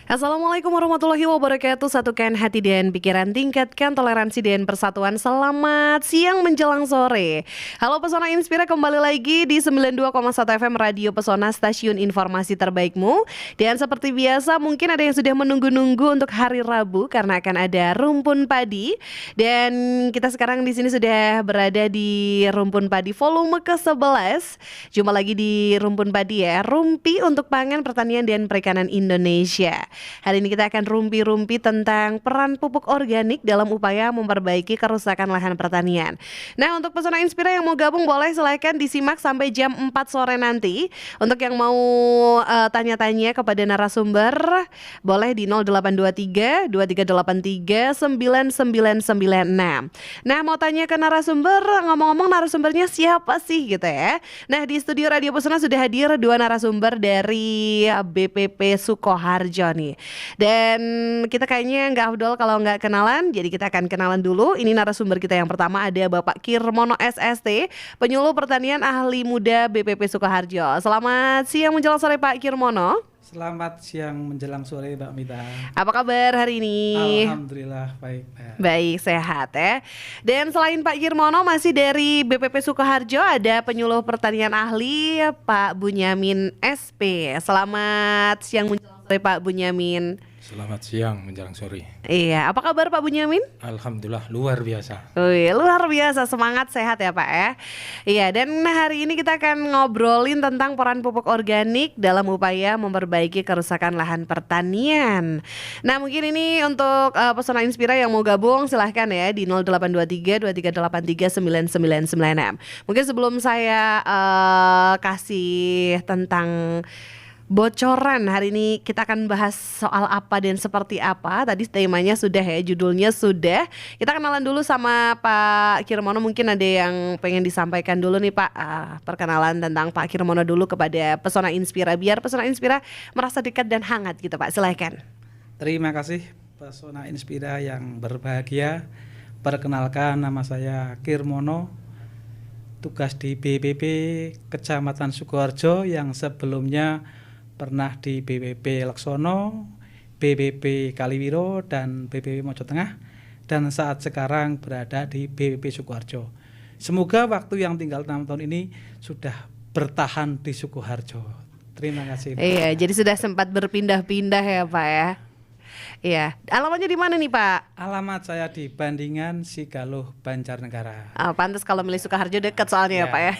Assalamualaikum warahmatullahi wabarakatuh. Satukan hati dan pikiran, tingkatkan toleransi dan persatuan. Selamat siang menjelang sore. Halo Pesona Inspira, kembali lagi di 92,1 FM Radio Pesona, stasiun informasi terbaikmu. Dan seperti biasa mungkin ada yang sudah menunggu-nunggu untuk hari Rabu karena akan ada rumpun padi. Dan kita sekarang di sini sudah berada di rumpun padi volume ke-11. Jumpa lagi di rumpun padi ya, rumpi untuk pangan, pertanian dan perikanan Indonesia. Hari ini kita akan rumpi-rumpi tentang peran pupuk organik dalam upaya memperbaiki kerusakan lahan pertanian. Nah, untuk Pesona Inspira yang mau gabung boleh silahkan disimak sampai jam 4 sore nanti. Untuk yang mau tanya-tanya kepada narasumber boleh di 0823 2383 9996. Nah, mau tanya ke narasumber, ngomong-ngomong narasumbernya siapa sih gitu ya. Nah, di studio Radio Pesona sudah hadir dua narasumber dari BPP Sukoharjo nih. Dan kita kayaknya nggak afdol kalau nggak kenalan, jadi kita akan kenalan dulu. Ini narasumber kita yang pertama ada Bapak Kirmono SST, penyuluh pertanian ahli muda BPP Sukoharjo. Selamat siang menjelang sore Pak Kirmono. Selamat siang menjelang sore Mbak Mita. Apa kabar hari ini? Alhamdulillah baik. Baik, sehat ya. Dan selain Pak Kirmono masih dari BPP Sukoharjo ada penyuluh pertanian ahli Pak Bunyamin SP. Selamat siang menjelang sore Pak Bunyamin. Selamat siang menjelang sore. Iya, apa kabar Pak Bunyamin? Alhamdulillah luar biasa. Wih, luar biasa, semangat sehat ya Pak ya. Iya, dan hari ini kita akan ngobrolin tentang peran pupuk organik dalam upaya memperbaiki kerusakan lahan pertanian. Nah, mungkin ini untuk Pesona Inspira yang mau gabung silahkan ya di 0823 2383 9996. Mungkin sebelum saya kasih tentang bocoran, hari ini kita akan bahas soal apa dan seperti apa. Tadi temanya sudah ya, judulnya sudah. Kita kenalan dulu sama Pak Kirmono. Mungkin ada yang pengen disampaikan dulu nih Pak, perkenalan tentang Pak Kirmono dulu kepada Pesona Inspira, biar Pesona Inspira merasa dekat dan hangat gitu Pak. Silakan. Terima kasih Pesona Inspira yang berbahagia. Perkenalkan, nama saya Kirmono, tugas di BPP Kecamatan Sukoharjo yang sebelumnya pernah di BPP Laksono, BPP Kaliwiro, dan BPP Mojo Tengah, dan saat sekarang berada di BPP Sukoharjo. Semoga waktu yang tinggal 6 tahun ini sudah bertahan di Sukoharjo. Terima kasih. Iya, jadi sudah sempat berpindah-pindah ya Pak ya. Iya, alamatnya di mana nih Pak? Alamat saya di Bandingan, Sigaluh, Banjarnegara. Pantas kalau milih Sukoharjo dekat soalnya ya Pak ya.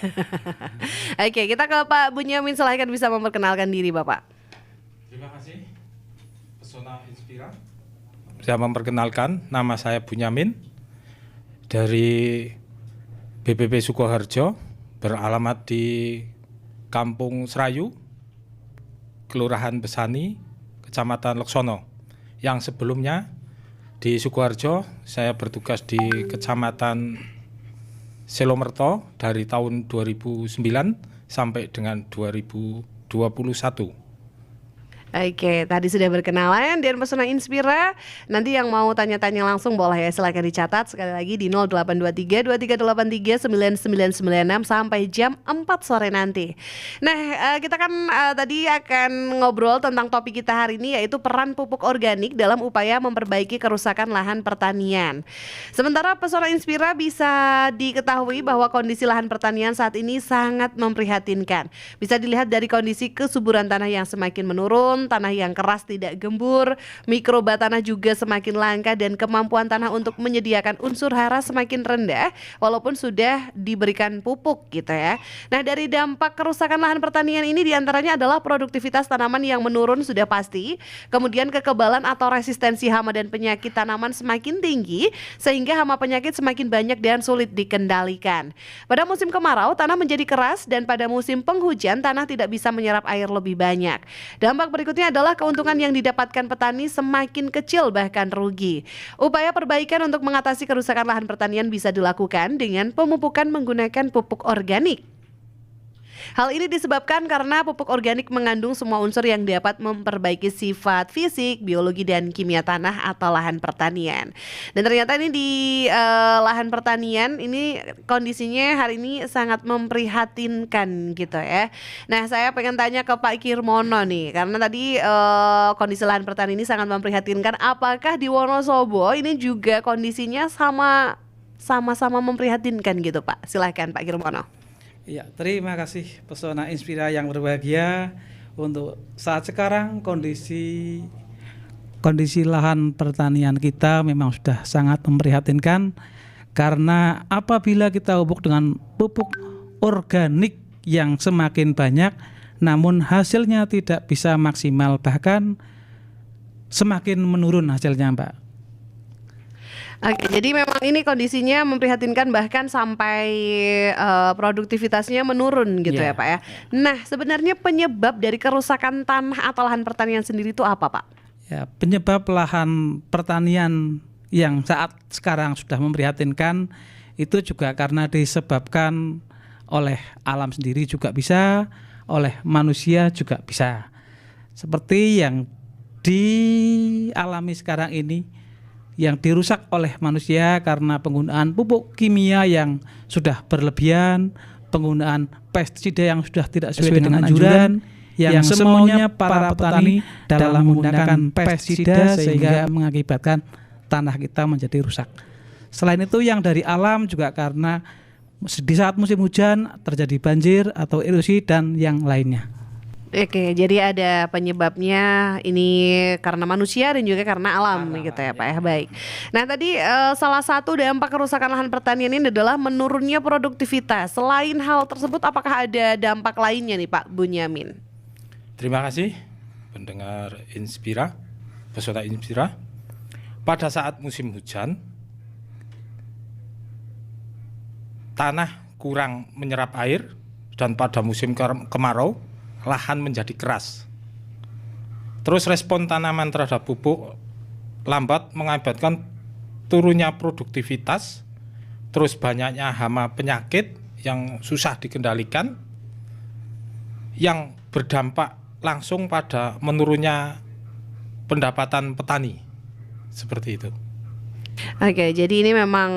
Oke, kita ke Pak Bunyamin, silahkan bisa memperkenalkan diri Bapak. Terima kasih Pesona Inspira. Saya memperkenalkan, nama saya Bunyamin dari BPP Sukoharjo, beralamat di Kampung Serayu, Kelurahan Besani, Kecamatan Laksono. Yang sebelumnya di Sukoharjo saya bertugas di Kecamatan Selomerto dari tahun 2009 sampai dengan 2021. Oke, tadi sudah berkenalan dan Pesona Inspira. Nanti yang mau tanya-tanya langsung boleh ya, silakan dicatat sekali lagi di 0823 2383 9996 sampai jam 4 sore nanti. Nah, kita kan tadi akan ngobrol tentang topik kita hari ini, yaitu peran pupuk organik dalam upaya memperbaiki kerusakan lahan pertanian. Sementara Pesona Inspira bisa diketahui bahwa kondisi lahan pertanian saat ini sangat memprihatinkan. Bisa dilihat dari kondisi kesuburan tanah yang semakin menurun, tanah yang keras tidak gembur, mikroba tanah juga semakin langka, dan kemampuan tanah untuk menyediakan unsur hara semakin rendah walaupun sudah diberikan pupuk gitu ya. Nah, dari dampak kerusakan lahan pertanian ini diantaranya adalah produktivitas tanaman yang menurun sudah pasti, kemudian kekebalan atau resistensi hama dan penyakit tanaman semakin tinggi sehingga hama penyakit semakin banyak dan sulit dikendalikan. Pada musim kemarau tanah menjadi keras dan pada musim penghujan tanah tidak bisa menyerap air lebih banyak. Dampak berikutnya adalah keuntungan yang didapatkan petani semakin kecil bahkan rugi. Upaya perbaikan untuk mengatasi kerusakan lahan pertanian bisa dilakukan dengan pemupukan menggunakan pupuk organik. Hal ini disebabkan karena pupuk organik mengandung semua unsur yang dapat memperbaiki sifat fisik, biologi, dan kimia tanah atau lahan pertanian. Dan ternyata ini di lahan pertanian ini kondisinya hari ini sangat memprihatinkan gitu ya. Nah, saya pengen tanya ke Pak Kirmono nih, karena tadi kondisi lahan pertanian ini sangat memprihatinkan. Apakah di Wonosobo ini juga kondisinya sama-sama memprihatinkan gitu Pak? Silahkan Pak Kirmono. Ya, terima kasih Pesona Inspira yang berbahagia. Untuk saat sekarang kondisi lahan pertanian kita memang sudah sangat memprihatinkan, karena apabila kita pupuk dengan pupuk organik yang semakin banyak namun hasilnya tidak bisa maksimal, bahkan semakin menurun hasilnya, Mbak. Oke, jadi memang ini kondisinya memprihatinkan, bahkan sampai produktivitasnya menurun gitu ya Pak ya. Nah, sebenarnya penyebab dari kerusakan tanah atau lahan pertanian sendiri itu apa Pak? Ya, penyebab lahan pertanian yang saat sekarang sudah memprihatinkan itu juga karena disebabkan oleh alam sendiri juga bisa, oleh manusia juga bisa. Seperti yang dialami sekarang ini, yang dirusak oleh manusia karena penggunaan pupuk kimia yang sudah berlebihan, penggunaan pestisida yang sudah tidak sesuai dengan anjuran, yang semaunya para petani dalam menggunakan pestisida sehingga mengakibatkan tanah kita menjadi rusak. Selain itu yang dari alam juga karena di saat musim hujan terjadi banjir atau erosi dan yang lainnya. Oke, jadi ada penyebabnya ini karena manusia dan juga karena alam gitu ya Pak ya. Baik. Nah tadi salah satu dampak kerusakan lahan pertanian ini adalah menurunnya produktivitas. Selain hal tersebut, apakah ada dampak lainnya nih Pak Bunyamin? Terima kasih pendengar Inspira, Pesona Inspira. Pada saat musim hujan, tanah kurang menyerap air, dan pada musim kemarau lahan menjadi keras. Terus respon tanaman terhadap pupuk lambat, mengakibatkan turunnya produktivitas, terus banyaknya hama penyakit yang susah dikendalikan, yang berdampak langsung pada menurunnya pendapatan petani. Seperti itu. Oke, jadi ini memang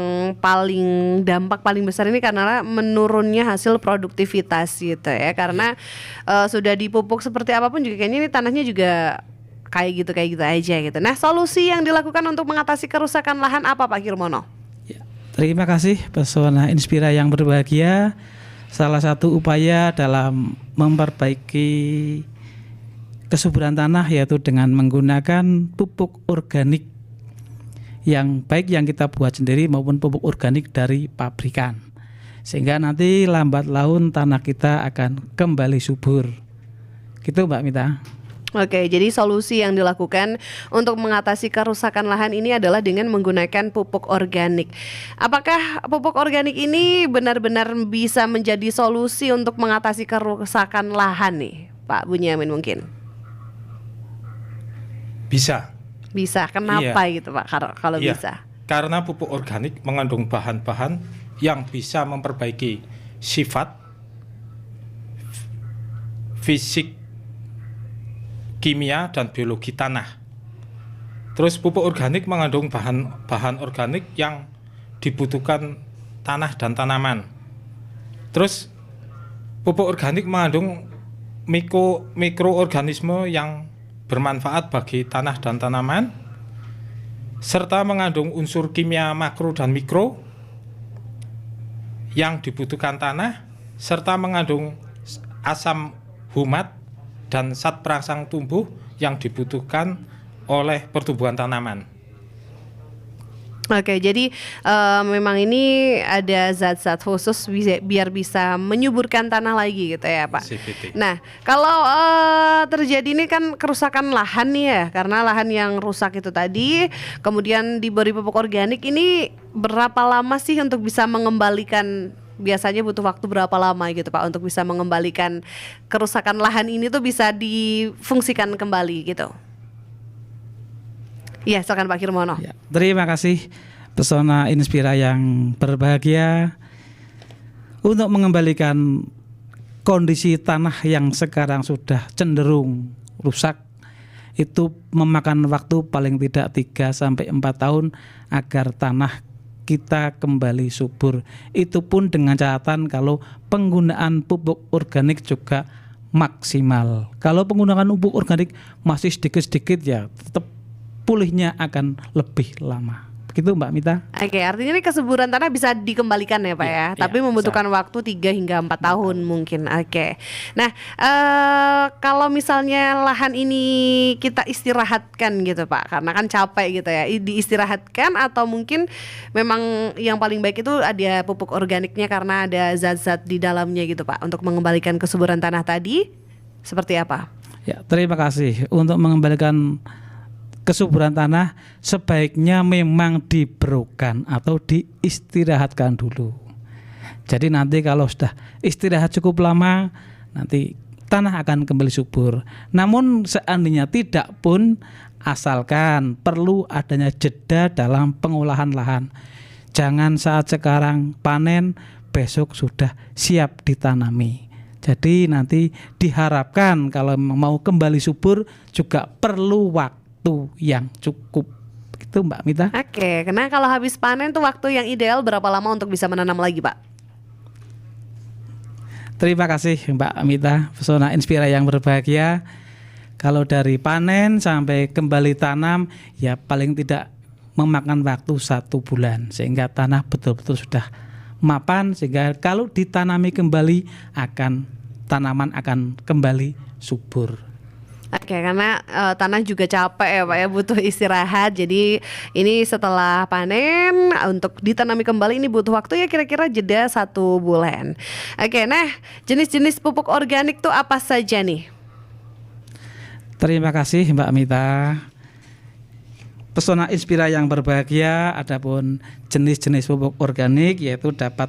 dampak paling besar ini karena menurunnya hasil produktivitas gitu ya. Karena sudah dipupuk seperti apapun juga kayaknya ini tanahnya juga kayak gitu aja gitu. Nah, solusi yang dilakukan untuk mengatasi kerusakan lahan apa Pak Kirmono? Ya, terima kasih Pesona Inspira yang berbahagia. Salah satu upaya dalam memperbaiki kesuburan tanah yaitu dengan menggunakan pupuk organik yang baik yang kita buat sendiri maupun pupuk organik dari pabrikan, sehingga nanti lambat laun tanah kita akan kembali subur. Gitu Mbak Mita. Oke, jadi solusi yang dilakukan untuk mengatasi kerusakan lahan ini adalah dengan menggunakan pupuk organik. Apakah pupuk organik ini benar-benar bisa menjadi solusi untuk mengatasi kerusakan lahan nih Pak Bunyamin mungkin? Bisa. Bisa, kenapa gitu Pak kalau bisa? Karena pupuk organik mengandung bahan-bahan yang bisa memperbaiki sifat fisik, kimia, dan biologi tanah. Terus pupuk organik mengandung bahan organik yang dibutuhkan tanah dan tanaman. Terus pupuk organik mengandung mikroorganisme yang bermanfaat bagi tanah dan tanaman, serta mengandung unsur kimia makro dan mikro yang dibutuhkan tanah, serta mengandung asam humat dan zat perangsang tumbuh yang dibutuhkan oleh pertumbuhan tanaman. Oke, jadi memang ini ada zat-zat khusus biar bisa menyuburkan tanah lagi gitu ya Pak. CPT. Nah, kalau terjadi ini kan kerusakan lahan nih ya, karena lahan yang rusak itu tadi, kemudian diberi pupuk organik, ini berapa lama sih untuk bisa mengembalikan? Biasanya butuh waktu berapa lama gitu Pak untuk bisa mengembalikan kerusakan lahan ini tuh bisa difungsikan kembali gitu? Iya, silakan Pak Kirmono. Ya, terima kasih Pesona Inspira yang berbahagia. Untuk mengembalikan kondisi tanah yang sekarang sudah cenderung rusak itu memakan waktu paling tidak 3 sampai 4 tahun agar tanah kita kembali subur. Itu pun dengan catatan kalau penggunaan pupuk organik juga maksimal. Kalau penggunaan pupuk organik masih sedikit-sedikit ya tetap pulihnya akan lebih lama. Begitu Mbak Mita. Oke, artinya ini kesuburan tanah bisa dikembalikan ya Pak ya, tapi membutuhkan waktu 3 hingga 4 tahun mungkin. Oke. Nah, kalau misalnya lahan ini kita istirahatkan gitu Pak, karena kan capek gitu ya, diistirahatkan atau mungkin memang yang paling baik itu ada pupuk organiknya karena ada zat-zat di dalamnya gitu Pak, untuk mengembalikan kesuburan tanah tadi, seperti apa? Ya, terima kasih. Untuk mengembalikan kesuburan tanah sebaiknya memang diberikan atau diistirahatkan dulu. Jadi nanti kalau sudah istirahat cukup lama, nanti tanah akan kembali subur. Namun seandainya tidak pun, asalkan perlu adanya jeda dalam pengolahan lahan. Jangan saat sekarang panen, besok sudah siap ditanami. Jadi nanti diharapkan kalau mau kembali subur juga perlu waktu yang cukup. Gitu Mbak Mita. Oke, karena kalau habis panen tuh waktu yang ideal berapa lama untuk bisa menanam lagi Pak? Terima kasih Mbak Mita, Pesona Inspira yang berbahagia. Kalau dari panen sampai kembali tanam ya paling tidak memakan waktu 1 bulan, sehingga tanah betul-betul sudah mapan, sehingga kalau ditanami kembali tanaman akan kembali subur. Oke, karena tanah juga capek ya Pak ya, butuh istirahat. Jadi ini setelah panen untuk ditanami kembali ini butuh waktu ya kira-kira jeda 1 bulan. Oke, nah jenis-jenis pupuk organik tuh apa saja nih? Terima kasih Mbak Mita. Pesona Inspira yang berbahagia, adapun jenis-jenis pupuk organik yaitu dapat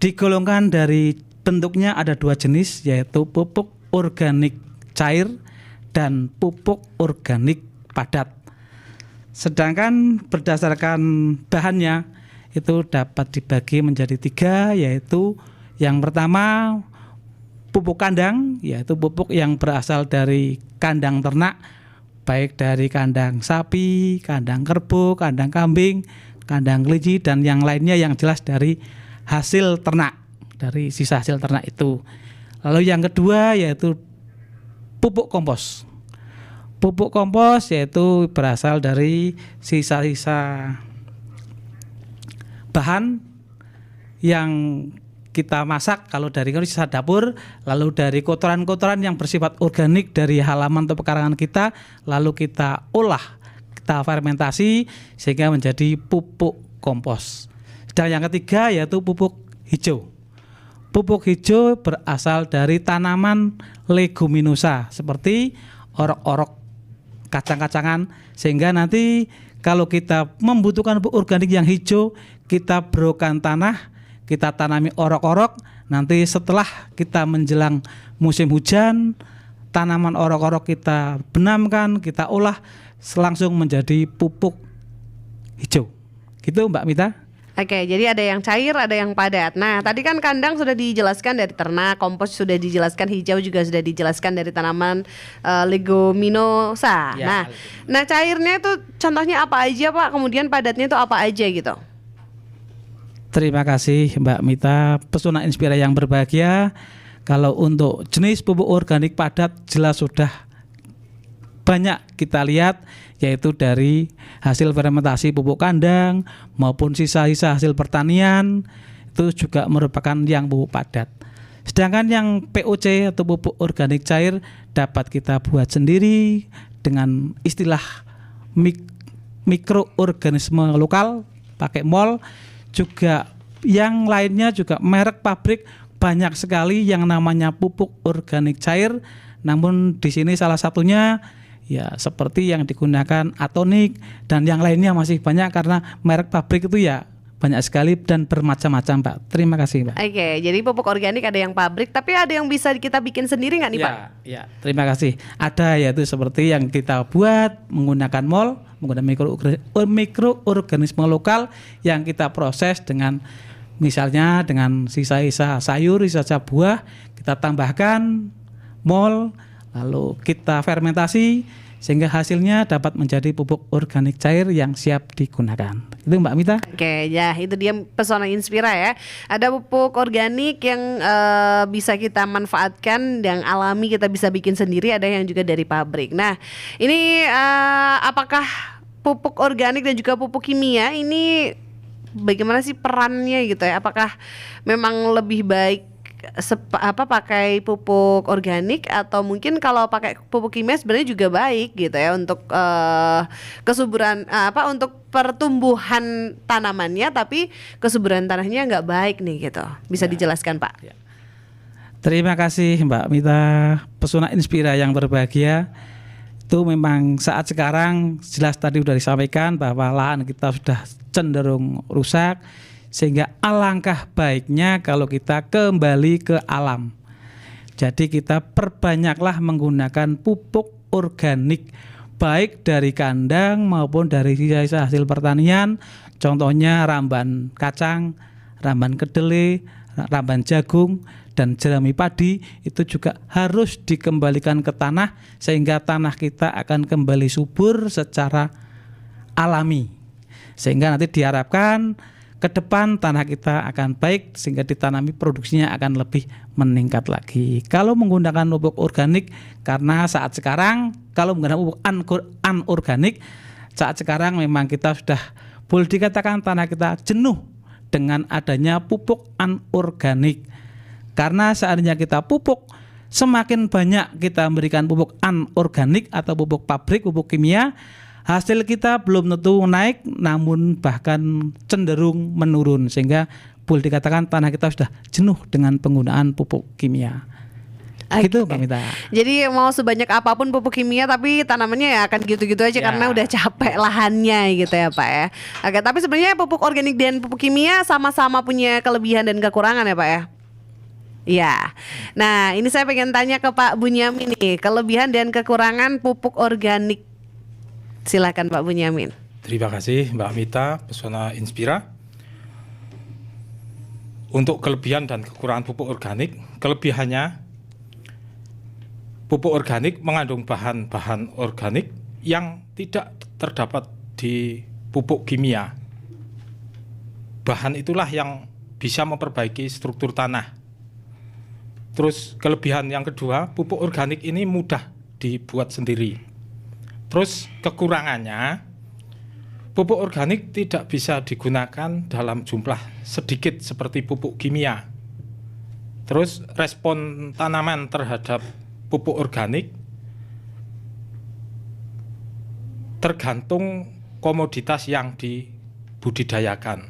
digolongkan dari bentuknya ada 2 jenis, yaitu pupuk organik cair dan pupuk organik padat. Sedangkan berdasarkan bahannya itu dapat dibagi menjadi 3, yaitu yang pertama pupuk kandang, yaitu pupuk yang berasal dari kandang ternak, baik dari kandang sapi, kandang kerbau, kandang kambing, kandang kelinci, dan yang lainnya yang jelas dari hasil ternak, dari sisa hasil ternak itu. Lalu yang kedua yaitu pupuk kompos. Pupuk kompos yaitu berasal dari sisa-sisa bahan yang kita masak, kalau dari sisa dapur, lalu dari kotoran-kotoran yang bersifat organik dari halaman atau pekarangan kita, lalu kita olah, kita fermentasi sehingga menjadi pupuk kompos. Dan yang ketiga yaitu pupuk hijau. Pupuk hijau berasal dari tanaman leguminosa seperti orok-orok, kacang-kacangan, sehingga nanti kalau kita membutuhkan pupuk organik yang hijau, kita berikan tanah, kita tanami orok-orok. Nanti setelah kita menjelang musim hujan, tanaman orok-orok kita benamkan, kita olah langsung menjadi pupuk hijau. Gitu Mbak Mita. Oke, jadi ada yang cair, ada yang padat. Nah, tadi kan kandang sudah dijelaskan dari ternak, kompos sudah dijelaskan, hijau juga sudah dijelaskan dari tanaman leguminosa. Ya, nah cairnya itu contohnya apa aja Pak? Kemudian padatnya itu apa aja gitu? Terima kasih Mbak Mita, Pesona Inspira yang berbahagia. Kalau untuk jenis pupuk organik padat jelas sudah banyak kita lihat, yaitu dari hasil fermentasi pupuk kandang maupun sisa-sisa hasil pertanian, itu juga merupakan yang pupuk padat. Sedangkan yang POC atau pupuk organik cair dapat kita buat sendiri dengan istilah mikroorganisme lokal, pakai mol. Juga yang lainnya juga merek pabrik banyak sekali yang namanya pupuk organik cair. Namun di sini salah satunya ya seperti yang digunakan Atonik, dan yang lainnya masih banyak karena merek pabrik itu ya banyak sekali dan bermacam-macam Pak. Terima kasih Pak. Oke, jadi pupuk organik ada yang pabrik, tapi ada yang bisa kita bikin sendiri nggak nih Pak? Ya, terima kasih. Ada, yaitu seperti yang kita buat menggunakan mol, menggunakan mikroorganisme lokal yang kita proses dengan Misalnya dengan sisa-sisa sayur, sisa-sisa buah kita tambahkan mol, lalu kita fermentasi sehingga hasilnya dapat menjadi pupuk organik cair yang siap digunakan. Itu Mbak Mita. Oke, ya itu dia Pesona Inspira ya. Ada pupuk organik yang bisa kita manfaatkan, yang alami kita bisa bikin sendiri, ada yang juga dari pabrik. Nah, ini apakah pupuk organik dan juga pupuk kimia ini bagaimana sih perannya gitu ya? Apakah memang lebih baik pakai pupuk organik, atau mungkin kalau pakai pupuk kimia sebenarnya juga baik gitu ya untuk kesuburan untuk pertumbuhan tanamannya, tapi kesuburan tanahnya nggak baik nih gitu. Bisa dijelaskan Pak? Ya. Terima kasih Mbak Mita, Pesona Inspira yang berbahagia. Itu memang saat sekarang jelas tadi sudah disampaikan bahwa lahan kita sudah cenderung rusak, sehingga alangkah baiknya kalau kita kembali ke alam. Jadi kita perbanyaklah menggunakan pupuk organik, baik dari kandang maupun dari sisa-sisa hasil pertanian. Contohnya ramban kacang, ramban kedelai, ramban jagung, dan jerami padi itu juga harus dikembalikan ke tanah sehingga tanah kita akan kembali subur secara alami. Sehingga nanti diharapkan ke depan tanah kita akan baik sehingga ditanami produksinya akan lebih meningkat lagi. Kalau menggunakan pupuk organik, karena saat sekarang kalau menggunakan pupuk anorganik, saat sekarang memang kita sudah boleh dikatakan tanah kita jenuh dengan adanya pupuk anorganik. Karena seandainya kita pupuk, semakin banyak kita memberikan pupuk anorganik atau pupuk pabrik, pupuk kimia, hasil kita belum tentu naik, namun bahkan cenderung menurun, sehingga boleh dikatakan tanah kita sudah jenuh dengan penggunaan pupuk kimia. Gitu Mbak Mita. Jadi mau sebanyak apapun pupuk kimia tapi tanamannya ya akan gitu-gitu aja karena udah capek lahannya gitu ya Pak ya. Oke, tapi sebenarnya pupuk organik dan pupuk kimia sama-sama punya kelebihan dan kekurangan ya Pak ya. Ya, nah ini saya pengen tanya ke Pak Bunyamin nih, kelebihan dan kekurangan pupuk organik. Silakan Pak Bunyamin. Terima kasih Mbak Mita, Pesona Inspira. Untuk kelebihan dan kekurangan pupuk organik, kelebihannya pupuk organik mengandung bahan-bahan organik yang tidak terdapat di pupuk kimia. Bahan itulah yang bisa memperbaiki struktur tanah. Terus kelebihan yang kedua, pupuk organik ini mudah dibuat sendiri. Terus kekurangannya, pupuk organik tidak bisa digunakan dalam jumlah sedikit seperti pupuk kimia. Terus respon tanaman terhadap pupuk organik tergantung komoditas yang dibudidayakan.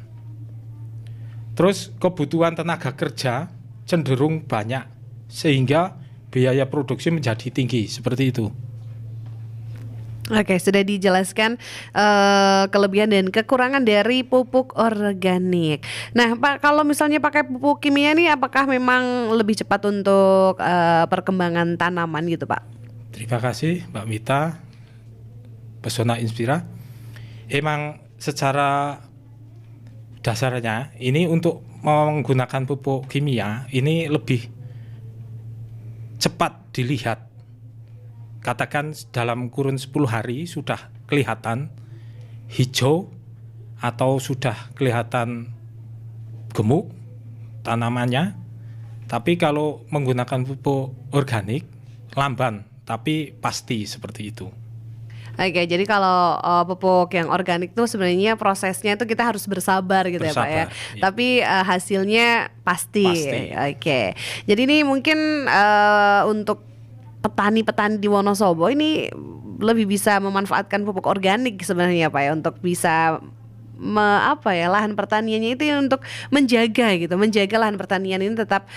Terus kebutuhan tenaga kerja cenderung banyak sehingga biaya produksi menjadi tinggi, seperti itu. Oke, sudah dijelaskan kelebihan dan kekurangan dari pupuk organik. Nah Pak, kalau misalnya pakai pupuk kimia nih, apakah memang lebih cepat untuk perkembangan tanaman gitu Pak? Terima kasih Mbak Mita, Pesona Inspira. Emang secara dasarnya ini untuk menggunakan pupuk kimia ini lebih cepat dilihat. Katakan dalam kurun 10 hari sudah kelihatan hijau atau sudah kelihatan gemuk tanamannya. Tapi kalau menggunakan pupuk organik lamban, tapi pasti seperti itu. Oke, jadi kalau pupuk yang organik tuh sebenarnya prosesnya itu kita harus bersabar gitu ya Pak ya. Iya. Tapi hasilnya pasti. Oke. Jadi ini mungkin untuk petani-petani di Wonosobo ini lebih bisa memanfaatkan pupuk organik sebenarnya Pak ya, untuk bisa lahan pertaniannya itu untuk menjaga lahan pertanian ini tetap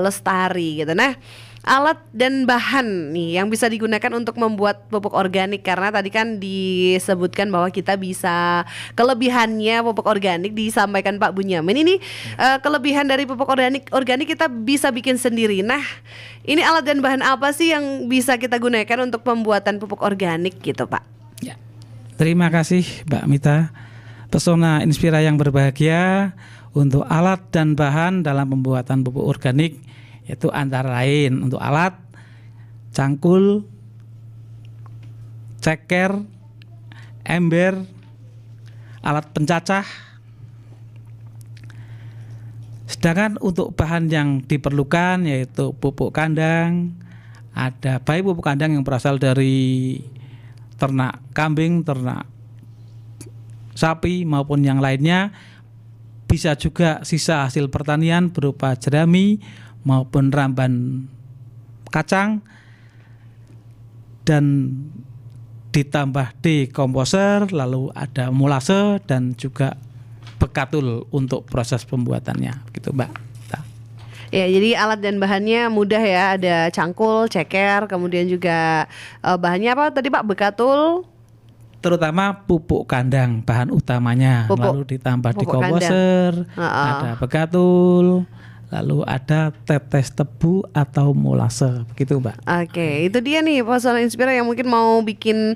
lestari gitu. Nah, alat dan bahan nih yang bisa digunakan untuk membuat pupuk organik, karena tadi kan disebutkan bahwa kita bisa, kelebihannya pupuk organik disampaikan Pak Bunyamin ini, kelebihan dari pupuk organik kita bisa bikin sendiri. Nah, ini alat dan bahan apa sih yang bisa kita gunakan untuk pembuatan pupuk organik gitu Pak? Ya. Terima kasih Mbak Mita, Pesona Inspira yang berbahagia. Untuk alat dan bahan dalam pembuatan pupuk organik yaitu antara lain untuk alat cangkul, ceker, ember, alat pencacah. Sedangkan untuk bahan yang diperlukan yaitu pupuk kandang, ada baik pupuk kandang yang berasal dari ternak kambing, ternak sapi maupun yang lainnya, bisa juga sisa hasil pertanian berupa jerami maupun ramban kacang, dan ditambah dekomposer, lalu ada molase dan juga bekatul untuk proses pembuatannya, gitu Mbak. Ya, jadi alat dan bahannya mudah ya, ada cangkul, ceker, kemudian juga bahannya apa tadi Pak? Bekatul, Terutama pupuk kandang bahan utamanya, lalu ditambah dekomposer, ada bekatul, lalu ada tetes tebu atau molase, begitu Mbak. Oke, itu dia nih Pesona Inspira yang mungkin mau bikin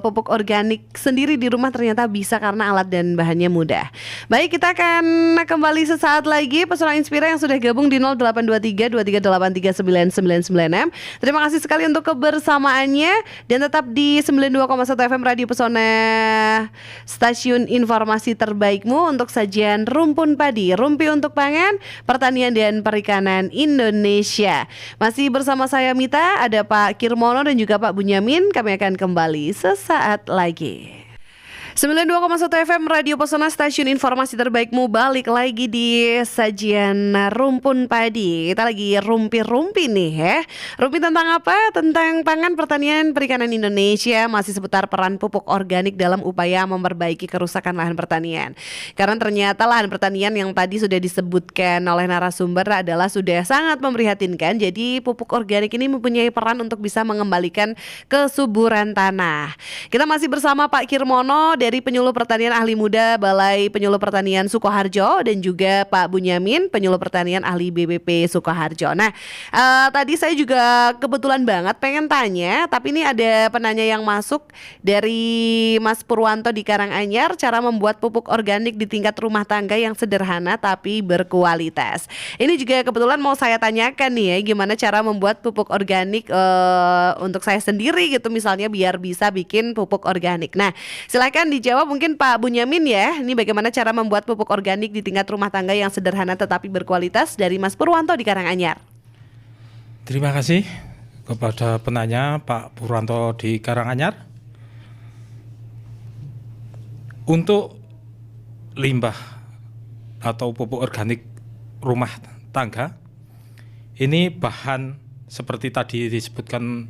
pupuk organik sendiri di rumah, ternyata bisa karena alat dan bahannya mudah. Baik, kita akan kembali sesaat lagi Pesona Inspira yang sudah gabung di 0823 23839996. Terima kasih sekali untuk kebersamaannya dan tetap di 92,1 FM Radio Pesona, stasiun informasi terbaikmu untuk sajian rumpun padi, rumpi untuk pangan, pertanian dan perikanan Indonesia. Masih bersama saya Mita, ada Pak Kirmono dan juga Pak Bunyamin. Kami akan kembali sesaat lagi. 92,1 FM Radio Pesona, stasiun informasi terbaikmu, balik lagi di sajian rumpun padi. Kita lagi rumpi-rumpi nih ya. Rumpi tentang apa? Tentang pangan, pertanian, perikanan Indonesia. Masih seputar peran pupuk organik dalam upaya memperbaiki kerusakan lahan pertanian. Karena ternyata lahan pertanian yang tadi sudah disebutkan oleh narasumber adalah sudah sangat memprihatinkan. Jadi pupuk organik ini mempunyai peran untuk bisa mengembalikan kesuburan tanah. Kita masih bersama Pak Kirmono dari Penyuluh Pertanian Ahli Muda Balai Penyuluh Pertanian Sukoharjo dan juga Pak Bunyamin, Penyuluh Pertanian Ahli BPP Sukoharjo. Nah, tadi saya juga kebetulan banget pengen tanya, tapi ini ada penanya yang masuk dari Mas Purwanto di Karanganyar, cara membuat pupuk organik di tingkat rumah tangga yang sederhana tapi berkualitas. Ini juga kebetulan mau saya tanyakan nih ya, gimana cara membuat pupuk organik untuk saya sendiri gitu misalnya, biar bisa bikin pupuk organik. Nah, silakan dijawab mungkin Pak Bunyamin ya. Ini bagaimana cara membuat pupuk organik di tingkat rumah tangga yang sederhana tetapi berkualitas, dari Mas Purwanto di Karanganyar. Terima kasih kepada penanya Pak Purwanto di Karanganyar. Untuk limbah atau pupuk organik rumah tangga, ini bahan seperti tadi disebutkan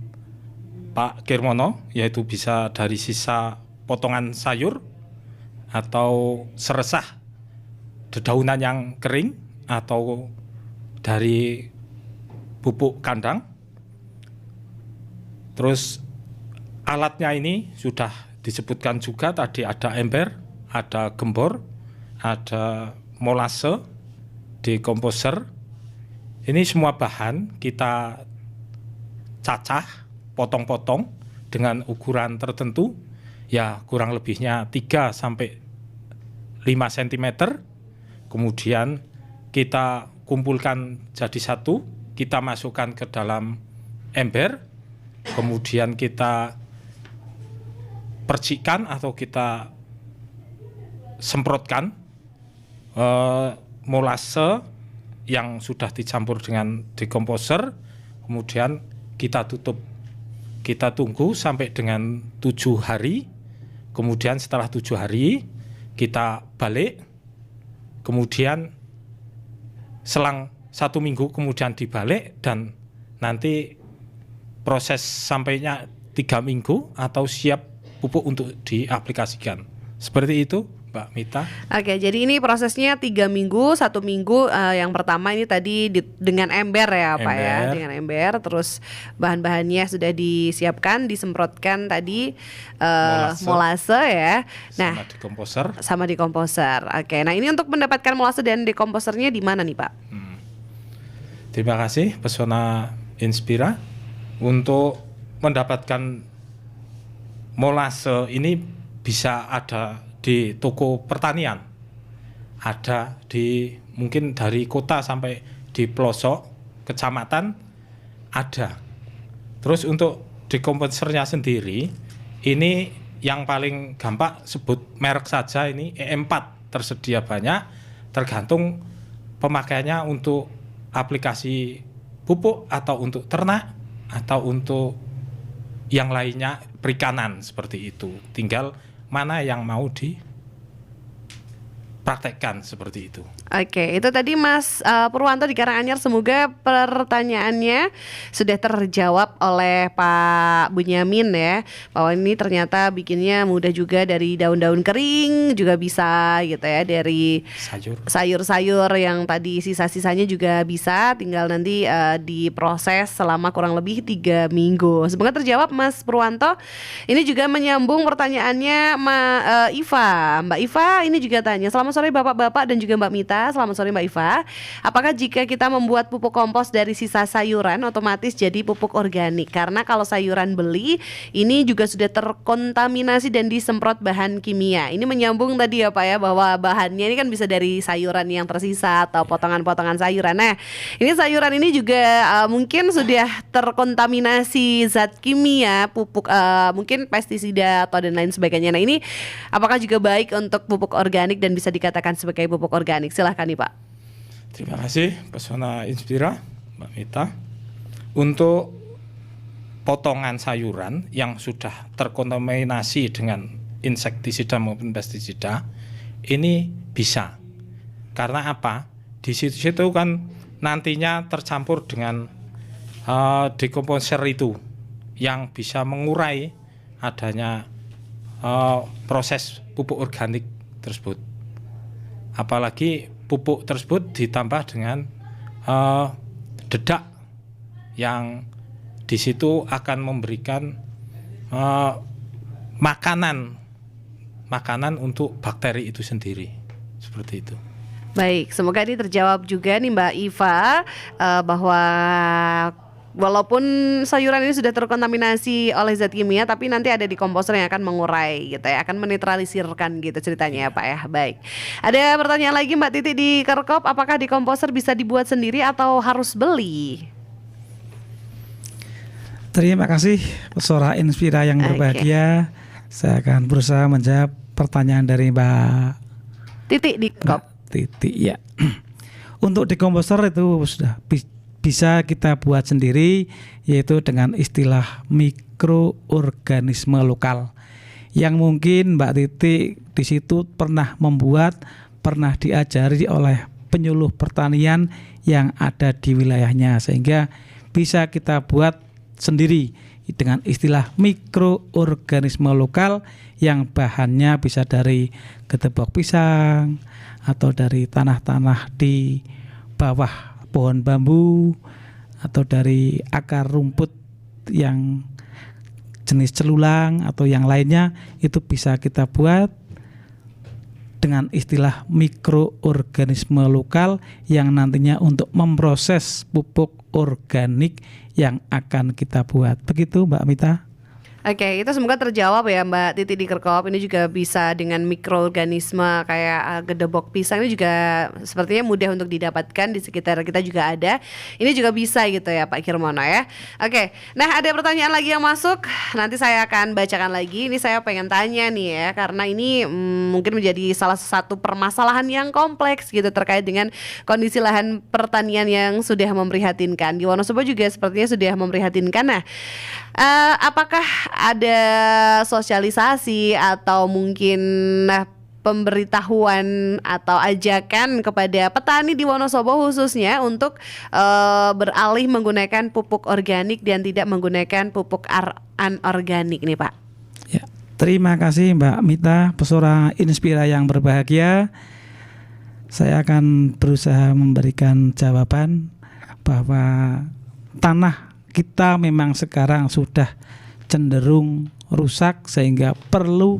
Pak Kirmono, yaitu bisa dari sisa potongan sayur atau seresah dedaunan yang kering atau dari pupuk kandang. Terus alatnya ini sudah disebutkan juga tadi, ada ember, ada gembor, ada molase, dekomposer. Ini semua bahan kita cacah, potong-potong dengan ukuran tertentu, ya kurang lebihnya 3 sampai 5 cm. Kemudian kita kumpulkan jadi satu, kita masukkan ke dalam ember, kemudian kita percikan atau kita semprotkan molase yang sudah dicampur dengan dekomposer, kemudian kita tutup. Kita tunggu sampai dengan 7 hari. Kemudian setelah 7 hari kita balik, kemudian selang 1 minggu kemudian dibalik, dan nanti proses sampainya 3 minggu atau siap pupuk untuk diaplikasikan. Seperti itu Mbak Mita. Oke, jadi ini prosesnya 3 minggu, 1 minggu yang pertama ini tadi dengan ember ya Pak ya, dengan ember, terus bahan-bahannya sudah disiapkan, disemprotkan tadi molase ya. Nah, sama dekomposer. Oke, nah ini untuk mendapatkan molase dan dekomposernya di mana nih Pak? Terima kasih Pesona Inspira. Untuk mendapatkan molase ini bisa ada di toko pertanian ada di mungkin dari kota sampai di pelosok kecamatan ada. Terus untuk dekomposernya sendiri ini yang paling gampang sebut merek saja, ini EM4 tersedia banyak, tergantung pemakaiannya untuk aplikasi pupuk atau untuk ternak atau untuk yang lainnya perikanan seperti itu. Tinggal mana yang mau dipraktekkan seperti itu. Oke, itu tadi Mas Purwanto di Karanganyar. Semoga pertanyaannya sudah terjawab oleh Pak Bunyamin ya, bahwa ini ternyata bikinnya mudah juga, dari daun-daun kering juga bisa gitu ya, dari sayur-sayur yang tadi sisa-sisanya juga bisa, tinggal nanti diproses selama kurang lebih 3 minggu. Semoga terjawab Mas Purwanto. Ini juga menyambung pertanyaannya Mbak Iva ini juga tanya, selamat sore Bapak-bapak dan juga Mbak Mita. Selamat sore Mbak Iva. Apakah jika kita membuat pupuk kompos dari sisa sayuran otomatis jadi pupuk organik? Karena kalau sayuran beli ini juga sudah terkontaminasi dan disemprot bahan kimia. Ini menyambung tadi ya Pak ya, bahwa bahannya ini kan bisa dari sayuran yang tersisa atau potongan-potongan sayuran. Nah, ini sayuran ini juga mungkin sudah terkontaminasi zat kimia, pupuk mungkin pestisida atau dan lain sebagainya. Nah, ini apakah juga baik untuk pupuk organik dan bisa dikatakan sebagai pupuk organik? Silahkan nih Pak. Terima kasih Pesona Inspira, Mbak Mita. Untuk potongan sayuran yang sudah terkontaminasi dengan insektisida maupun pestisida, ini bisa. Karena apa? Di situ kan nantinya tercampur dengan dekomposer itu yang bisa mengurai adanya proses pupuk organik tersebut. Apalagi pupuk tersebut ditambah dengan dedak yang di situ akan memberikan makanan untuk bakteri itu sendiri, seperti itu. Baik, semoga ini terjawab juga nih Mbak Iva, bahwa walaupun sayuran ini sudah terkontaminasi oleh zat kimia, tapi nanti ada di komposer yang akan mengurai gitu ya, akan menetralisirkan gitu ceritanya ya Pak ya. Baik, ada pertanyaan lagi Mbak Titi di Kerkop, apakah di komposer bisa dibuat sendiri atau harus beli? Terima kasih Pesona Inspira yang berbahagia. Saya akan berusaha menjawab pertanyaan dari Mbak Titi di Kerkop. Titi ya. Untuk di komposer itu sudah bisa kita buat sendiri, yaitu dengan istilah mikroorganisme lokal, yang mungkin Mbak Titi di situ pernah diajari oleh penyuluh pertanian yang ada di wilayahnya, sehingga bisa kita buat sendiri dengan istilah mikroorganisme lokal yang bahannya bisa dari gedebok pisang atau dari tanah-tanah di bawah pohon bambu atau dari akar rumput yang jenis celulang atau yang lainnya, itu bisa kita buat dengan istilah mikroorganisme lokal yang nantinya untuk memproses pupuk organik yang akan kita buat. Begitu Mbak Mita. Oke, itu semoga terjawab ya Mbak Titi di Kerkop. Ini juga bisa dengan mikroorganisme kayak gedebok pisang, ini juga sepertinya mudah untuk didapatkan di sekitar kita juga ada. Ini juga bisa gitu ya Pak Kirmono ya. Oke, nah ada pertanyaan lagi yang masuk, nanti saya akan bacakan lagi. Ini saya pengen tanya nih ya, karena ini mungkin menjadi salah satu permasalahan yang kompleks gitu terkait dengan kondisi lahan pertanian yang sudah memprihatinkan. Di Wonosobo juga sepertinya sudah memprihatinkan. Nah, apakah ada sosialisasi atau mungkin pemberitahuan atau ajakan kepada petani di Wonosobo khususnya untuk beralih menggunakan pupuk organik dan tidak menggunakan pupuk anorganik nih Pak? Ya, terima kasih Mbak Mita, Pesona Inspira yang berbahagia. Saya akan berusaha memberikan jawaban bahwa tanah kita memang sekarang sudah cenderung rusak, sehingga perlu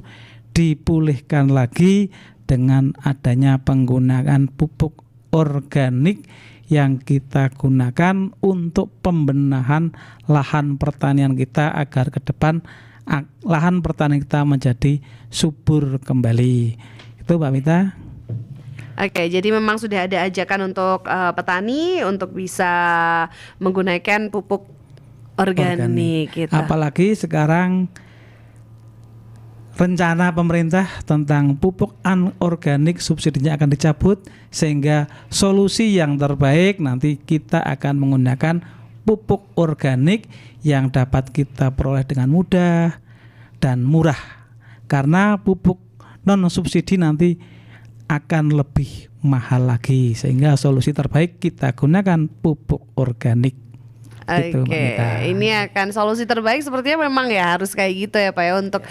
dipulihkan lagi dengan adanya penggunaan pupuk organik yang kita gunakan untuk pembenahan lahan pertanian kita agar ke depan lahan pertanian kita menjadi subur kembali. Itu Mbak Mita. Oke, jadi memang sudah ada ajakan untuk petani untuk bisa menggunakan pupuk organik gitu. Apalagi sekarang rencana pemerintah tentang pupuk anorganik subsidinya akan dicabut, sehingga solusi yang terbaik nanti kita akan menggunakan pupuk organik yang dapat kita peroleh dengan mudah dan murah. Karena pupuk non subsidi nanti akan lebih mahal lagi, sehingga solusi terbaik kita gunakan pupuk organik. Gitu, Oke, ini akan solusi terbaik sepertinya memang ya harus kayak gitu ya Pak ya, untuk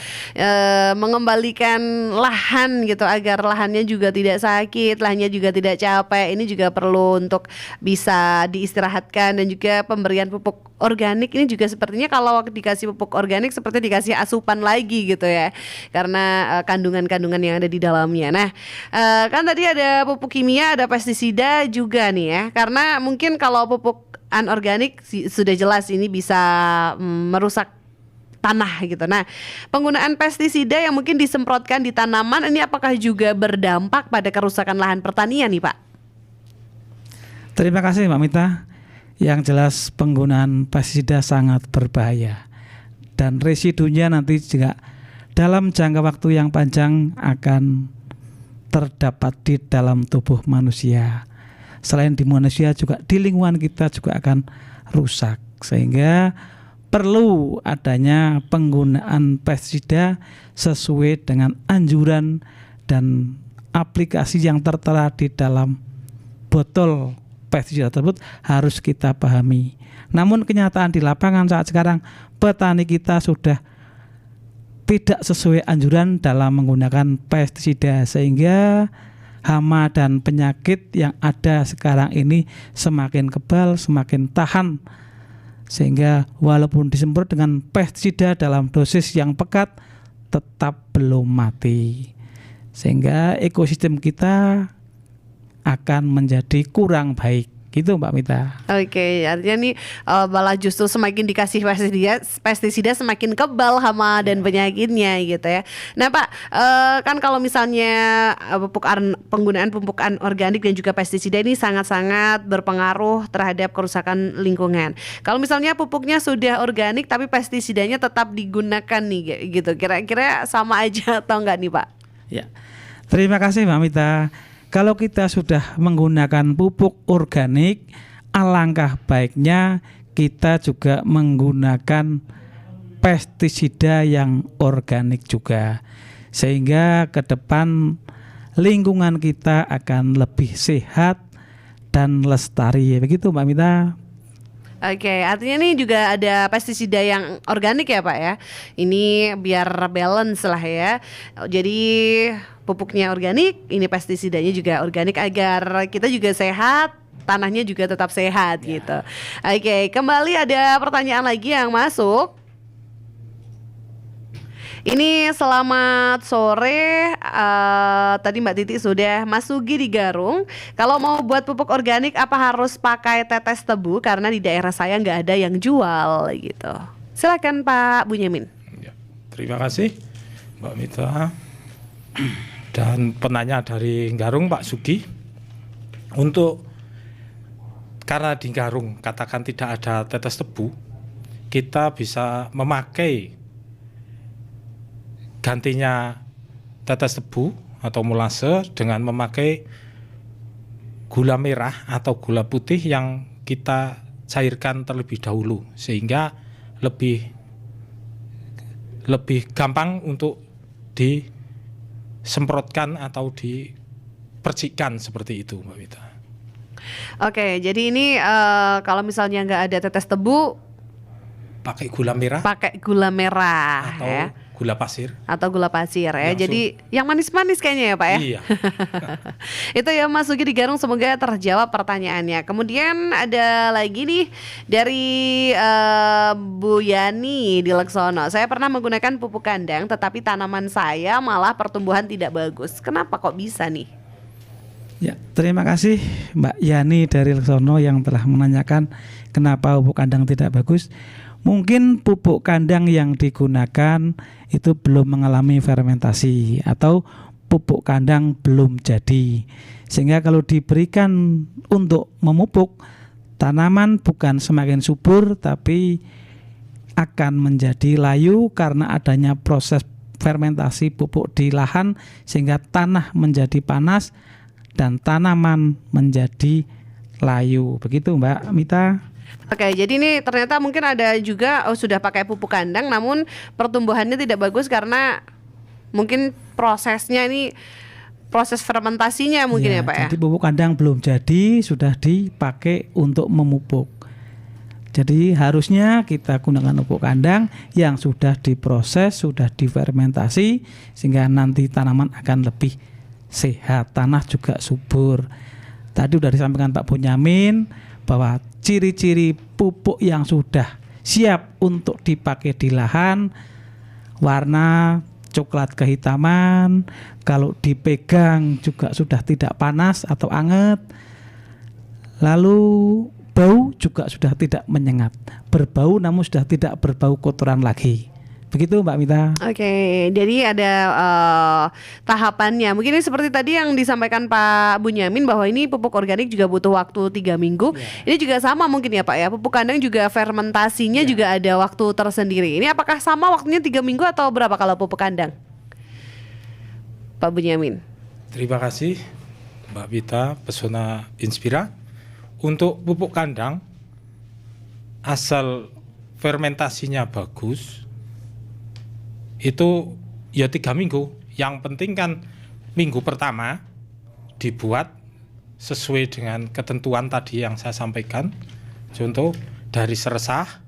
mengembalikan lahan gitu agar lahannya juga tidak sakit, lahannya juga tidak capek. Ini juga perlu untuk bisa diistirahatkan, dan juga pemberian pupuk organik ini juga sepertinya kalau dikasih pupuk organik seperti dikasih asupan lagi gitu ya, karena kandungan-kandungan yang ada di dalamnya. Nah, kan tadi ada pupuk kimia, ada pestisida juga nih ya, karena mungkin kalau pupuk anorganik sudah jelas ini bisa merusak tanah gitu. Nah, penggunaan pestisida yang mungkin disemprotkan di tanaman ini apakah juga berdampak pada kerusakan lahan pertanian nih Pak? Terima kasih Mbak Mita. Yang jelas penggunaan pestisida sangat berbahaya, dan residunya nanti juga dalam jangka waktu yang panjang akan terdapat di dalam tubuh manusia. Selain di manusia juga di lingkungan kita juga akan rusak, sehingga perlu adanya penggunaan pestisida sesuai dengan anjuran dan aplikasi yang tertera di dalam botol pestisida tersebut harus kita pahami. Namun kenyataan di lapangan saat sekarang, petani kita sudah tidak sesuai anjuran dalam menggunakan pestisida, sehingga hama dan penyakit yang ada sekarang ini semakin kebal, semakin tahan, sehingga walaupun disemprot dengan pestisida dalam dosis yang pekat tetap belum mati, sehingga ekosistem kita akan menjadi kurang baik. Gitu Mbak Mita. Oke, artinya nih malah justru semakin dikasih pestisida semakin kebal hama dan penyakitnya gitu ya. Nah Pak, kan kalau misalnya penggunaan pupuk organik dan juga pestisida ini sangat-sangat berpengaruh terhadap kerusakan lingkungan. Kalau misalnya pupuknya sudah organik tapi pestisidanya tetap digunakan nih gitu, kira-kira sama aja atau enggak nih Pak? Ya, terima kasih Mbak Mita. Kalau kita sudah menggunakan pupuk organik, alangkah baiknya kita juga menggunakan pestisida yang organik juga, sehingga ke depan lingkungan kita akan lebih sehat dan lestari. Begitu Mbak Mita. Oke, artinya ini juga ada pestisida yang organik ya Pak ya. Ini biar balance lah ya. Jadi pupuknya organik, ini pestisidanya juga organik agar kita juga sehat, tanahnya juga tetap sehat gitu. Oke, kembali ada pertanyaan lagi yang masuk. Ini selamat sore, tadi Mbak Titi sudah Mas Sugi di Garung. Kalau mau buat pupuk organik apa harus pakai tetes tebu? Karena di daerah saya nggak ada yang jual gitu. Silakan Pak Bunyamin. Ya, terima kasih Mbak Mita. Dan penanya dari Garung Pak Sugi. Karena di Garung katakan tidak ada tetes tebu, kita bisa memakai gantinya tetes tebu atau molase dengan memakai gula merah atau gula putih yang kita cairkan terlebih dahulu, sehingga lebih gampang untuk disemprotkan atau dipercikkan seperti itu Mbak Wita. Oke, jadi ini kalau misalnya nggak ada tetes tebu, pakai gula merah atau ya, gula pasir ya. Langsung. Jadi yang manis-manis kayaknya ya Pak ya. Iya. Itu ya Mas Sugi di Garung, semoga terjawab pertanyaannya. Kemudian ada lagi nih dari Bu Yani di Laksono. Saya pernah menggunakan pupuk kandang tetapi tanaman saya malah pertumbuhan tidak bagus. Kenapa kok bisa nih? Ya, terima kasih Mbak Yani dari Laksono yang telah menanyakan kenapa pupuk kandang tidak bagus. Mungkin pupuk kandang yang digunakan itu belum mengalami fermentasi atau pupuk kandang belum jadi, Sehingga kalau diberikan untuk memupuk, tanaman bukan semakin subur tapi akan menjadi layu karena adanya proses fermentasi pupuk di lahan, sehingga tanah menjadi panas dan tanaman menjadi layu. Begitu Mbak Mita. Oke, jadi ini ternyata mungkin ada juga sudah pakai pupuk kandang namun pertumbuhannya tidak bagus karena mungkin prosesnya ini proses fermentasinya mungkin ya Pak ya. Jadi pupuk kandang belum jadi, sudah dipakai untuk memupuk. Jadi harusnya kita gunakan pupuk kandang yang sudah diproses, sudah difermentasi, sehingga nanti tanaman akan lebih sehat, tanah juga subur. Tadi sudah disampaikan Pak Bonyamin bahwa ciri-ciri pupuk yang sudah siap untuk dipakai di lahan, warna coklat kehitaman, kalau dipegang juga sudah tidak panas atau anget, lalu bau juga sudah tidak menyengat, berbau namun sudah tidak berbau kotoran lagi. Begitu Mbak Mita. Oke, jadi ada tahapannya. Mungkin ini seperti tadi yang disampaikan Pak Bonyamin bahwa ini pupuk organik juga butuh waktu 3 minggu. Ini juga sama mungkin ya Pak ya. Pupuk kandang juga fermentasinya juga ada waktu tersendiri. Ini apakah sama waktunya 3 minggu atau berapa kalau pupuk kandang? Pak Bonyamin. Terima kasih Mbak Vita, Pesona Inspira. Untuk pupuk kandang, asal fermentasinya bagus, itu ya 3 minggu. Yang penting kan minggu pertama dibuat sesuai dengan ketentuan tadi yang saya sampaikan. Contoh dari seresah,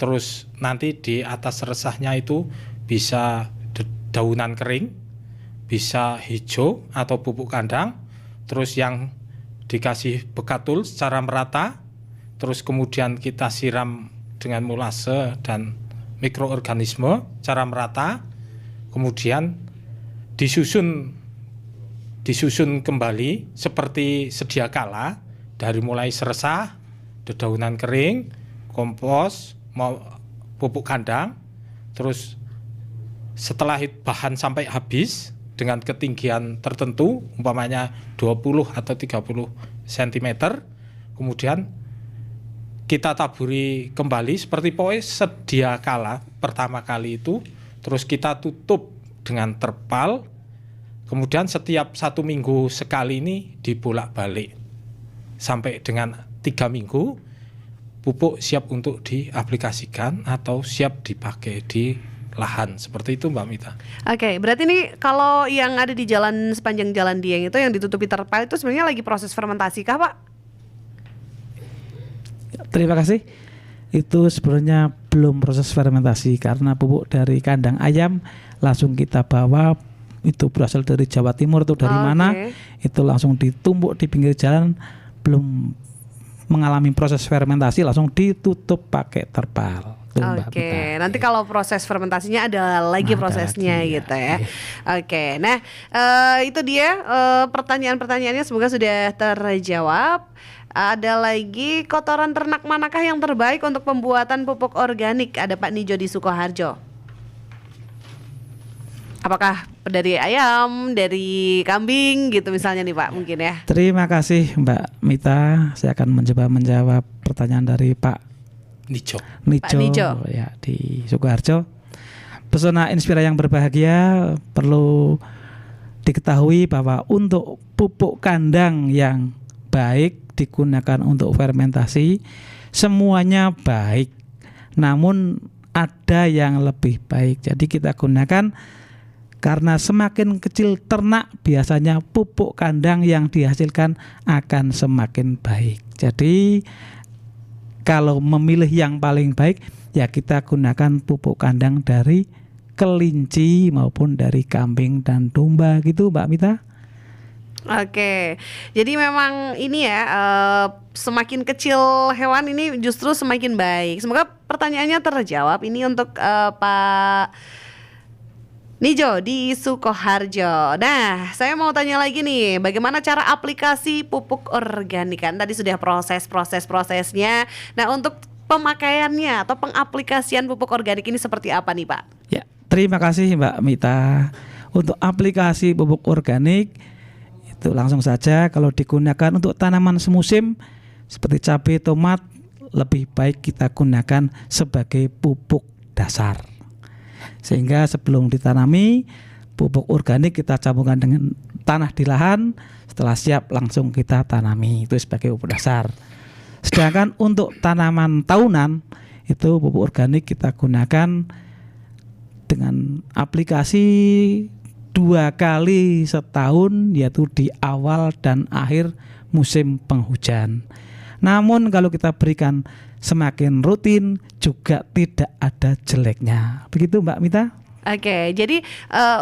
terus nanti di atas seresahnya itu bisa daunan kering, bisa hijau atau pupuk kandang, terus yang dikasih bekatul secara merata, terus kemudian kita siram dengan molase dan mikroorganisme secara merata, kemudian disusun kembali seperti sedia kala, dari mulai seresah, dedaunan kering, kompos, pupuk kandang, terus setelah bahan sampai habis dengan ketinggian tertentu, umpamanya 20 atau 30 cm, kemudian kita taburi kembali seperti pokoknya sedia kala pertama kali itu, terus kita tutup dengan terpal, kemudian setiap 1 minggu sekali ini dibolak-balik sampai dengan 3 minggu, pupuk siap untuk diaplikasikan atau siap dipakai di lahan. Seperti itu Mbak Mita. Oke, berarti ini kalau yang ada di jalan sepanjang Jalan Dieng itu yang ditutupi terpal itu sebenarnya lagi proses fermentasi kah Pak? Terima kasih. Itu sebenarnya belum proses fermentasi karena pupuk dari kandang ayam langsung kita bawa, itu berasal dari Jawa Timur atau dari mana, itu langsung ditumbuk di pinggir jalan, belum mengalami proses fermentasi, langsung ditutup pakai terpal. Oke, nanti kalau proses fermentasinya ada lagi prosesnya lagi, gitu ya. Oke, nah itu dia pertanyaan-pertanyaannya semoga sudah terjawab. Ada lagi, kotoran ternak manakah yang terbaik untuk pembuatan pupuk organik? Ada Pak Nijo di Sukoharjo. Apakah dari ayam, dari kambing gitu misalnya nih Pak mungkin ya? Terima kasih Mbak Mita. Saya akan mencoba menjawab pertanyaan dari Pak Nijo ya di Sukoharjo. Pesona Inspira yang berbahagia, perlu diketahui bahwa untuk pupuk kandang yang baik digunakan untuk fermentasi semuanya baik, namun ada yang lebih baik. Jadi kita gunakan, karena semakin kecil ternak biasanya pupuk kandang yang dihasilkan akan semakin baik. Jadi kalau memilih yang paling baik, ya kita gunakan pupuk kandang dari kelinci maupun dari kambing dan domba gitu Mbak Mita. Oke, jadi memang ini ya semakin kecil hewan ini justru semakin baik. Semoga pertanyaannya terjawab. Ini untuk Pak Nijo di Sukoharjo. Nah, saya mau tanya lagi nih, bagaimana cara aplikasi pupuk organik? Kan tadi sudah prosesnya. Nah, untuk pemakaiannya atau pengaplikasian pupuk organik ini seperti apa nih Pak? Ya, terima kasih Mbak Mita. Untuk aplikasi pupuk organik Itu langsung saja kalau digunakan untuk tanaman semusim seperti cabai, tomat, lebih baik kita gunakan sebagai pupuk dasar. Sehingga sebelum ditanami, pupuk organik kita campurkan dengan tanah di lahan, setelah siap langsung kita tanami, itu sebagai pupuk dasar. Sedangkan untuk tanaman tahunan, itu pupuk organik kita gunakan dengan aplikasi 2 kali setahun, yaitu di awal dan akhir musim penghujan. Namun kalau kita berikan semakin rutin juga tidak ada jeleknya. Begitu Mbak Mita? Oke, jadi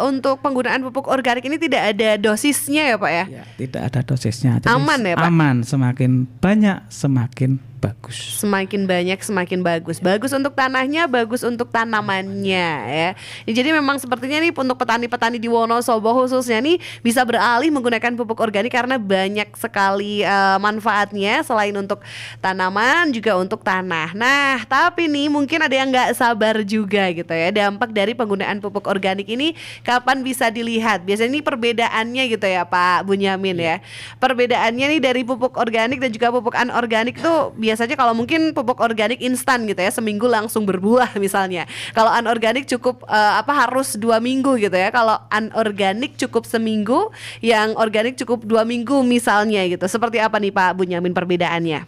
untuk penggunaan pupuk organik ini tidak ada dosisnya ya Pak ya? Ya, tidak ada dosisnya. Jadi aman ya Pak? Aman, semakin banyak semakin bagus. Semakin banyak semakin bagus. Bagus untuk tanahnya, bagus untuk tanamannya ya. Jadi memang sepertinya nih untuk petani-petani di Wonosobo khususnya nih bisa beralih menggunakan pupuk organik karena banyak sekali manfaatnya selain untuk tanaman juga untuk tanah. Nah, tapi nih mungkin ada yang nggak sabar juga gitu ya. Dampak dari penggunaan pupuk organik ini kapan bisa dilihat? Biasanya ini perbedaannya gitu ya Pak Bunyamin ya. Perbedaannya nih dari pupuk organik dan juga pupuk anorganik tuh biasanya kalau mungkin pupuk organik instan gitu ya, seminggu langsung berbuah misalnya. Kalau anorganik cukup harus 2 minggu gitu ya. Kalau anorganik cukup seminggu, yang organik cukup 2 minggu misalnya gitu. Seperti apa nih Pak Bunyamin perbedaannya?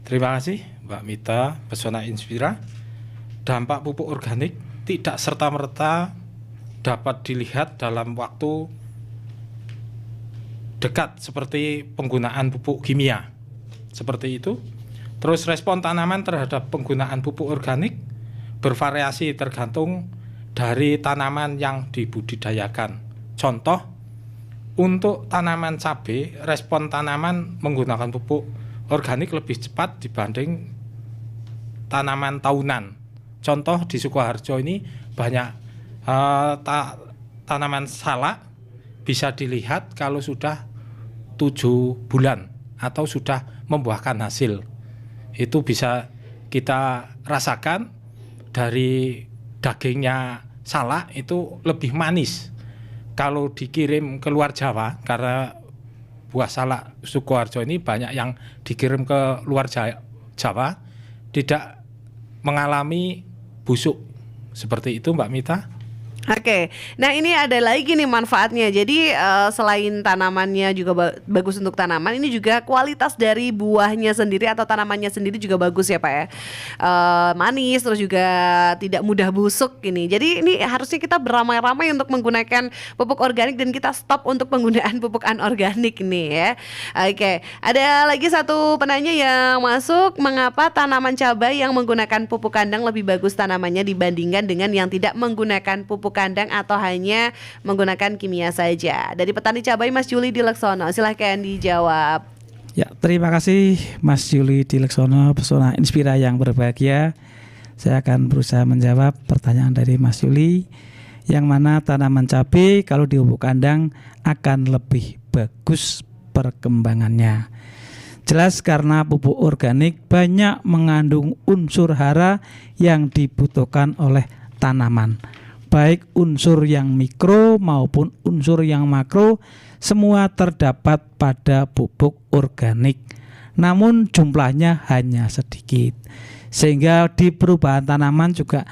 Terima kasih Mbak Mita, Pesona Inspira. Dampak pupuk organik tidak serta-merta dapat dilihat dalam waktu dekat seperti penggunaan pupuk kimia. Seperti itu. Terus respon tanaman terhadap penggunaan pupuk organik bervariasi tergantung dari tanaman yang dibudidayakan. Contoh, untuk tanaman cabai, respon tanaman menggunakan pupuk organik lebih cepat dibanding tanaman tahunan. Contoh di Sukoharjo ini banyak tanaman salak bisa dilihat kalau sudah 7 bulan atau sudah membuahkan hasil. Itu bisa kita rasakan dari dagingnya salak itu lebih manis. Kalau dikirim ke luar Jawa, karena buah salak Sukoharjo ini banyak yang dikirim ke luar Jawa, tidak mengalami busuk. Seperti itu Mbak Mita. Oke, nah ini ada lagi nih manfaatnya. Jadi selain tanamannya juga bagus untuk tanaman, ini juga kualitas dari buahnya sendiri atau tanamannya sendiri juga bagus ya Pak ya. Manis, terus juga tidak mudah busuk ini. Jadi ini harusnya kita beramai-ramai untuk menggunakan pupuk organik dan kita stop untuk penggunaan pupuk anorganik nih ya. Oke, ada lagi satu penanya yang masuk, mengapa tanaman cabai yang menggunakan pupuk kandang lebih bagus tanamannya dibandingkan dengan yang tidak menggunakan pupuk kandang atau hanya menggunakan kimia saja? Dari petani cabai Mas Juli Dileksono, silahkan dijawab. Ya, terima kasih Mas Juli Dileksono, Pesona Inspira yang berbahagia. Saya akan berusaha menjawab pertanyaan dari Mas Juli, yang mana tanaman cabai kalau di pupuk kandang akan lebih bagus perkembangannya. Jelas karena pupuk organik banyak mengandung unsur hara yang dibutuhkan oleh tanaman. Baik unsur yang mikro maupun unsur yang makro, semua terdapat pada pupuk organik. Namun jumlahnya hanya sedikit, sehingga di perubahan tanaman juga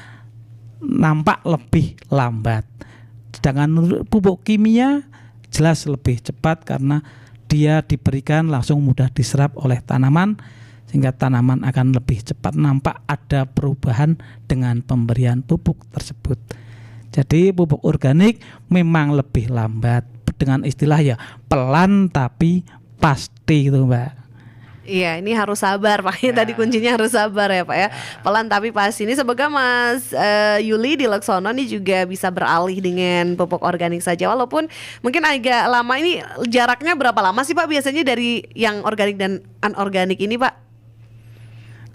nampak lebih lambat. Sedangkan pupuk kimia jelas lebih cepat karena dia diberikan langsung mudah diserap oleh tanaman, sehingga tanaman akan lebih cepat nampak ada perubahan dengan pemberian pupuk tersebut. Jadi pupuk organik memang lebih lambat, dengan istilah ya pelan tapi pasti gitu Mbak. Iya, ini harus sabar Pak. Ya. Tadi kuncinya harus sabar ya Pak ya. Pelan tapi pasti. Ini semoga Mas Yuli Dileksono nih juga bisa beralih dengan pupuk organik saja. Walaupun mungkin agak lama, ini jaraknya berapa lama sih Pak biasanya dari yang organik dan anorganik ini Pak?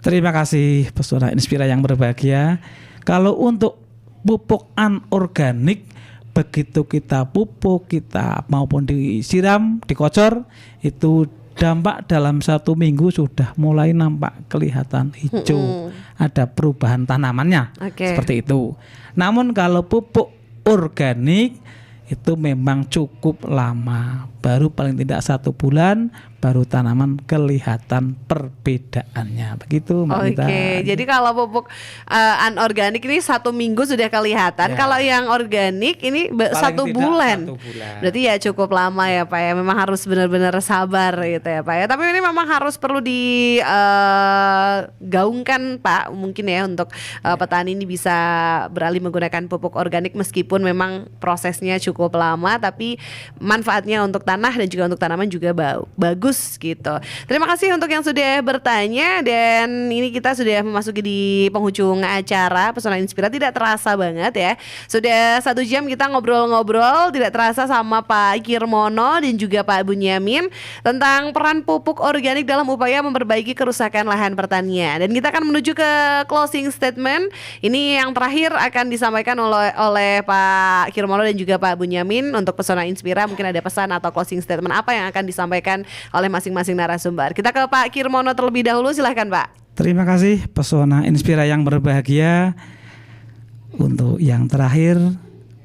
Terima kasih Pesona Inspira yang berbahagia. Kalau untuk pupuk anorganik, begitu kita pupuk kita maupun disiram, dikocor, itu dampak dalam 1 minggu sudah mulai nampak kelihatan hijau, ada perubahan tanamannya. Seperti itu. Namun kalau pupuk organik itu memang cukup lama. Baru paling tidak 1 bulan baru tanaman kelihatan perbedaannya. Begitu Mbak Mita. Oke, jadi kalau pupuk anorganik ini 1 minggu sudah kelihatan. Ya. Kalau yang organik ini Paling 1 tidak bulan. 1 bulan. Berarti ya cukup lama ya Pak ya. Memang harus benar-benar sabar gitu ya Pak ya. Tapi ini memang harus perlu digaungkan Pak, mungkin ya untuk petani ini bisa beralih menggunakan pupuk organik meskipun memang prosesnya cukup lama, tapi manfaatnya untuk tanah dan juga untuk tanaman juga bagus gitu. Terima kasih untuk yang sudah bertanya, dan ini kita sudah memasuki di penghujung acara Pesona Inspira. Tidak terasa banget ya, sudah 1 jam kita ngobrol-ngobrol tidak terasa sama Pak Kirmono dan juga Pak Bunyamin tentang peran pupuk organik dalam upaya memperbaiki kerusakan lahan pertanian. Dan kita akan menuju ke closing statement. Ini yang terakhir akan disampaikan oleh Pak Kirmono dan juga Pak Bunyamin untuk Pesona Inspira. Mungkin ada pesan atau closing statement apa yang akan disampaikan oleh masing-masing narasumber. Kita ke Pak Kirmono terlebih dahulu, silahkan Pak. Terima kasih Pesona Inspira yang berbahagia. Untuk yang terakhir,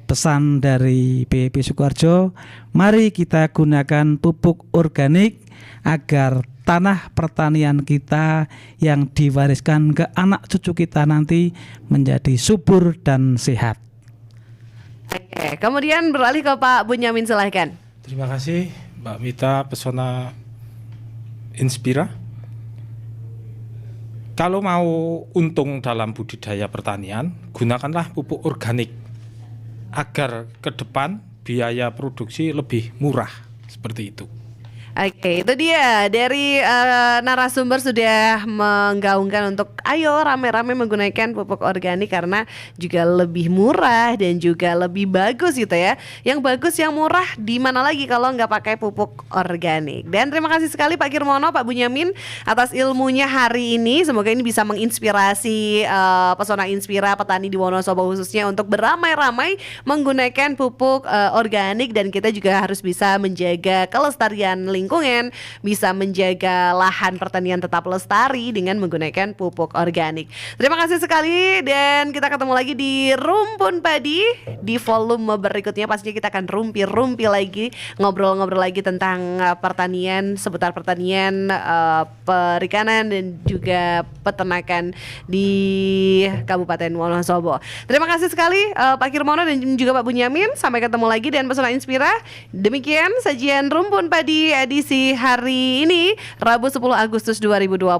pesan dari BPP Sukoharjo, mari kita gunakan pupuk organik agar tanah pertanian kita yang diwariskan ke anak cucu kita nanti menjadi subur dan sehat. Oke, kemudian beralih ke Pak Bunyamin, silahkan. Terima kasih Mbak Mita, Pesona Inspira. Kalau mau untung dalam budidaya pertanian, gunakanlah pupuk organik agar ke depan biaya produksi lebih murah, seperti itu. Oke, itu dia dari narasumber sudah menggaungkan untuk ayo rame-rame menggunakan pupuk organik karena juga lebih murah dan juga lebih bagus gitu ya. Yang bagus, yang murah di mana lagi kalau nggak pakai pupuk organik. Dan terima kasih sekali Pak Kirmono, Pak Bunyamin atas ilmunya hari ini. Semoga ini bisa menginspirasi Pesona Inspira, petani di Wonosobo khususnya untuk beramai-ramai menggunakan pupuk organik, dan kita juga harus bisa menjaga kelestarian lingkungan, bisa menjaga lahan pertanian tetap lestari dengan menggunakan pupuk organik. Terima kasih sekali, dan kita ketemu lagi di Rumpun Padi di volume berikutnya. Pastinya kita akan rumpi-rumpi lagi, ngobrol-ngobrol lagi tentang pertanian, seputar pertanian, perikanan dan juga peternakan di Kabupaten Wonosobo. Terima kasih sekali Pak Kirmono dan juga Pak Bunyamin. Sampai ketemu lagi dan Pesona Inspira. Demikian sajian Rumpun Padi edisi hari ini, Rabu 10 Agustus 2022.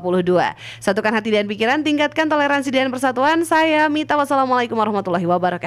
Satukan hati dan pikiran, tingkatkan toleransi dan persatuan. Saya Mita, wassalamualaikum warahmatullahi wabarakatuh.